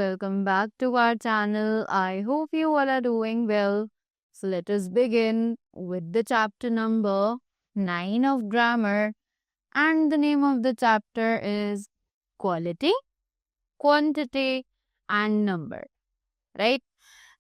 welcome back to our channel. I hope you all are doing well. So let us begin with the chapter number 9 of grammar, and the name of the chapter is quality, quantity and number, right?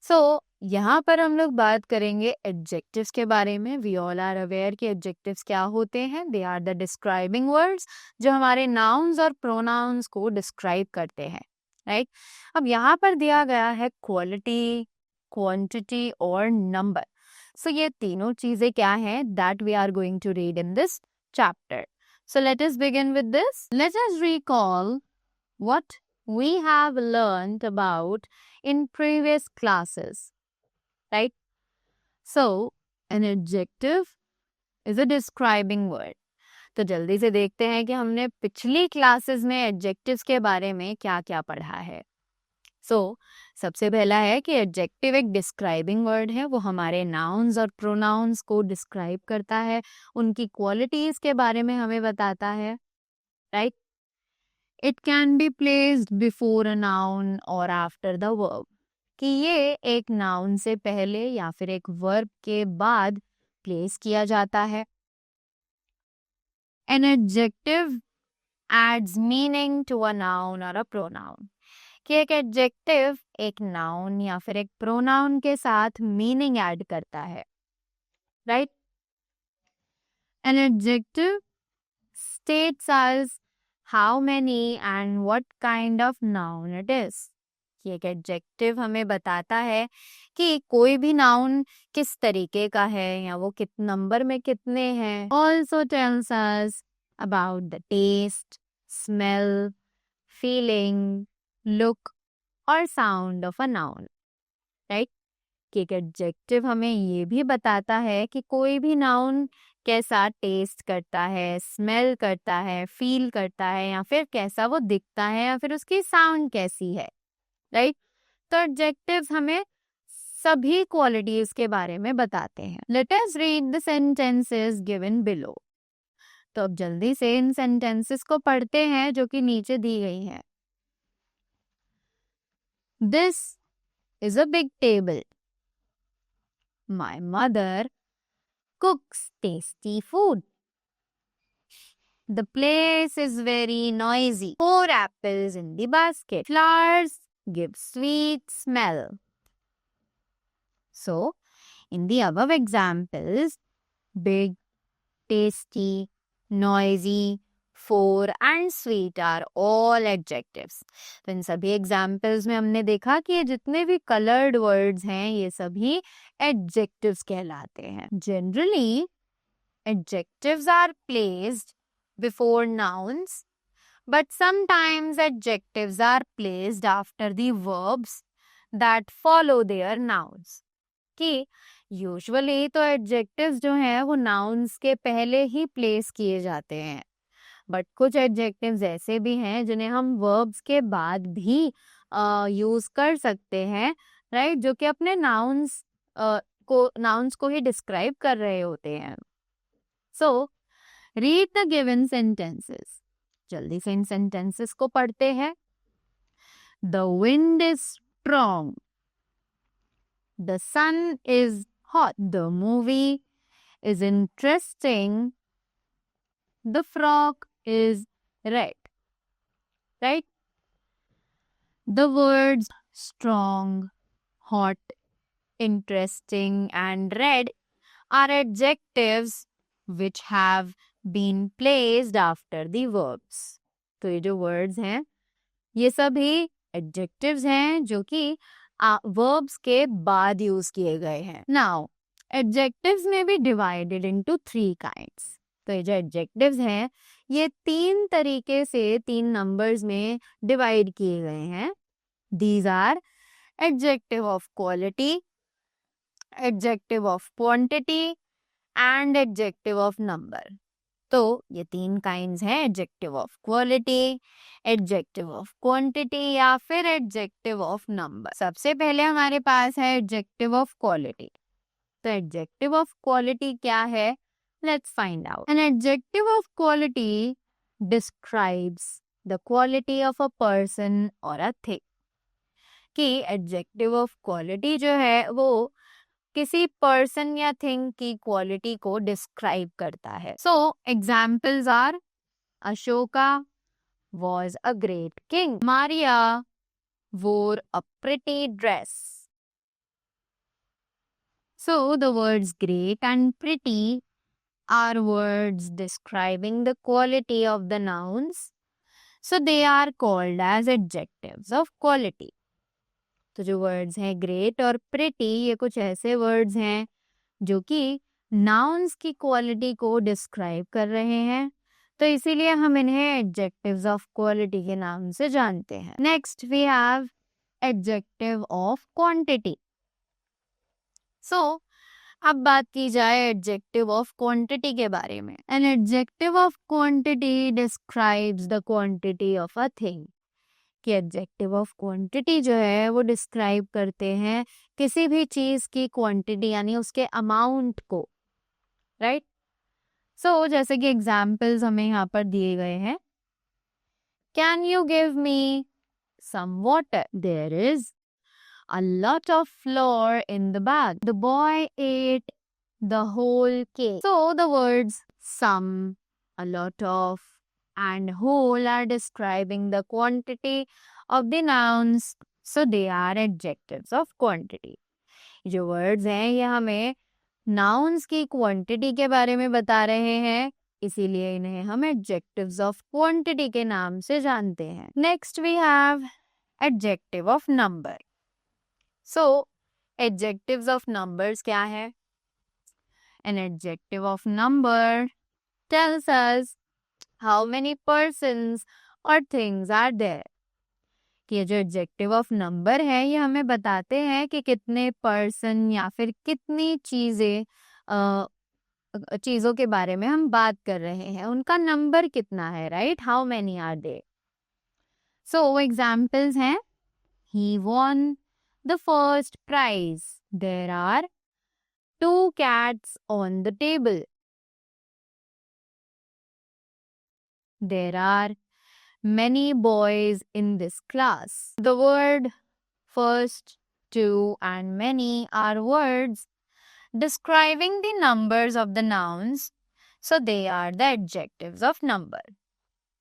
So यहाँ पर हम लोग बात करेंगे adjectives के बारे में. We all are aware कि एडजेक्टिव्स क्या होते हैं. They are the describing words जो हमारे नाउन्स और प्रोनाउंस को डिस्क्राइब करते हैं, राइट? अब यहाँ पर दिया गया है क्वालिटी, क्वांटिटी और नंबर. सो ये तीनों चीजें क्या हैं that we are going to read in this chapter. So let us begin with this. Let us recall what we have learned about in previous classes, right? So an adjective is a describing word. तो जल्दी से देखते हैं कि हमने पिछली classes में adjectives के बारे में क्या क्या पढ़ा है. सबसे पहला है कि एडजेक्टिव एक डिस्क्राइबिंग वर्ड है. वो हमारे नाउन्स और प्रोनाउंस को डिस्क्राइब करता है, उनकी क्वालिटीज के बारे में हमें बताता है, right? It can be placed before a noun or after the verb. कि ये एक नाउन से पहले या फिर एक वर्ब के बाद प्लेस किया जाता है. An adjective adds meaning to a noun or a pronoun. कि एक एडजेक्टिव एक नाउन या फिर एक प्रोनाउन के साथ मीनिंग ऐड करता है, right? An adjective states as how many and what kind of noun it is. कि एक एडजेक्टिव हमें बताता है कि कोई भी नाउन किस तरीके का है या वो नंबर में कितने हैं. Also tells us about the taste, smell, feeling, look और sound of a noun, right? कि एक एडजेक्टिव हमें ये भी बताता है कि कोई भी नाउन कैसा टेस्ट करता है, स्मेल करता है, फील करता है या फिर कैसा वो दिखता है या फिर उसकी साउंड कैसी है, राइट? तो एडजेक्टिव्स हमें सभी क्वालिटीज के बारे में बताते हैं. Let us read the sentences given below. तो अब जल्दी से इन सेंटेंसेस को पढ़ते हैं जो कि नीचे दी गई हैं. This is a big table. My mother cooks tasty food. The place is very noisy. 4 apples in the basket. Flowers give sweet smell. So, in the above examples, big, tasty, noisy, 4 and sweet are all adjectives. तो इन सभी examples में हमने देखा कि ये जितने भी coloured words हैं ये सभी एडजेक्टिव्स कहलाते हैं. Generally adjectives are placed before nouns, but sometimes adjectives are placed after the verbs that follow their nouns. कि यूजुअली तो एडजेक्टिव्स जो हैं वो नाउन्स के पहले ही प्लेस किए जाते हैं, बट कुछ एडजेक्टिव्स ऐसे भी हैं जिन्हें हम वर्ब्स के बाद भी यूज कर सकते हैं, राइट? जो कि अपने नाउन्स को ही डिस्क्राइब कर रहे होते हैं. So read the given sentences. जल्दी से इन सेंटेंसेस को पढ़ते हैं. The wind is strong. The sun is hot. The movie is interesting. The frog is red, right? The words strong, hot, interesting and red are adjectives which have been placed after the verbs. तो ये जो words हैं ये सभी adjectives हैं जो कि verbs के बाद use किए गए हैं. Now, adjectives may be divided into 3 kinds. तो ये जो एडजेक्टिव्स हैं ये 3 तरीके से 3 नंबर्स में डिवाइड किए गए हैं. These are adjective of quality, adjective of quantity and adjective of number. तो ये 3 काइंड्स हैं, adjective of quality, adjective of quantity या फिर एडजेक्टिव ऑफ नंबर. सबसे पहले हमारे पास है एडजेक्टिव ऑफ क्वालिटी. तो एडजेक्टिव ऑफ क्वालिटी क्या है? Let's find out. An adjective of quality describes the quality of a person or a thing. कि एडजेक्टिव ऑफ क्वालिटी जो है वो किसी पर्सन या थिंग की क्वालिटी को डिस्क्राइब करता है. So examples are Ashoka was a great king. Maria wore a pretty dress. So the words great and pretty are words describing the quality of the nouns. So they are called as adjectives of quality. तो जो words हैं great और pretty ये कुछ ऐसे words हैं जो कि नाउन्स की क्वालिटी को डिस्क्राइब कर रहे हैं, तो इसीलिए हम इन्हें एडजेक्टिव्स ऑफ क्वालिटी के नाम से जानते हैं. Next we have adjective of quantity. So अब बात की जाए एडजेक्टिव ऑफ क्वांटिटी के बारे में. An adjective of quantity describes the quantity of a thing. कि एडजेक्टिव ऑफ क्वांटिटी जो है वो डिस्क्राइब करते हैं किसी भी चीज की क्वांटिटी यानी उसके अमाउंट को, राइट. सो जैसे कि एग्जाम्पल्स हमें यहाँ पर दिए गए हैं. Can you give me some water? There is a lot of flour in the bag. The boy ate the whole cake. So the words some, a lot of, and whole are describing the quantity of the nouns. So they are adjectives of quantity. जो words हैं ये हमें nouns की quantity के बारे में बता रहे हैं, इसीलिए इन्हें हम adjectives of quantity के नाम से जानते हैं. Next we have adjective of number. So, adjectives of numbers क्या है? An adjective of number tells us how many persons or things are there. कि ये जो adjective of number है ये हमें बताते हैं कि कितने person या फिर कितनी चीज़ों के बारे में हम बात कर रहे हैं, उनका नंबर कितना है, right? How many are there? So, examples हैं. He won the first prize. There are 2 cats on the table. There are many boys in this class. The word first, two, and many are words describing the numbers of the nouns. So they are the adjectives of number.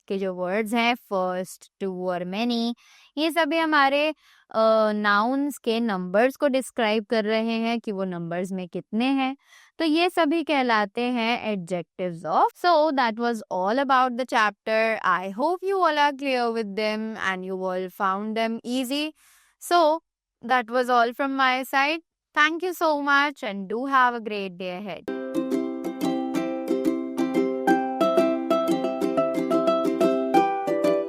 के जो words हैं first, to और many ये सभी हमारे nouns के numbers को describe कर रहे हैं कि वो नंबर्स में कितने हैं, तो ये सभी कहलाते हैं adjectives of. So that was all about the chapter. I hope you all are clear with them and you all found them easy. So that was all from my side. Thank you so much and do have a great day ahead.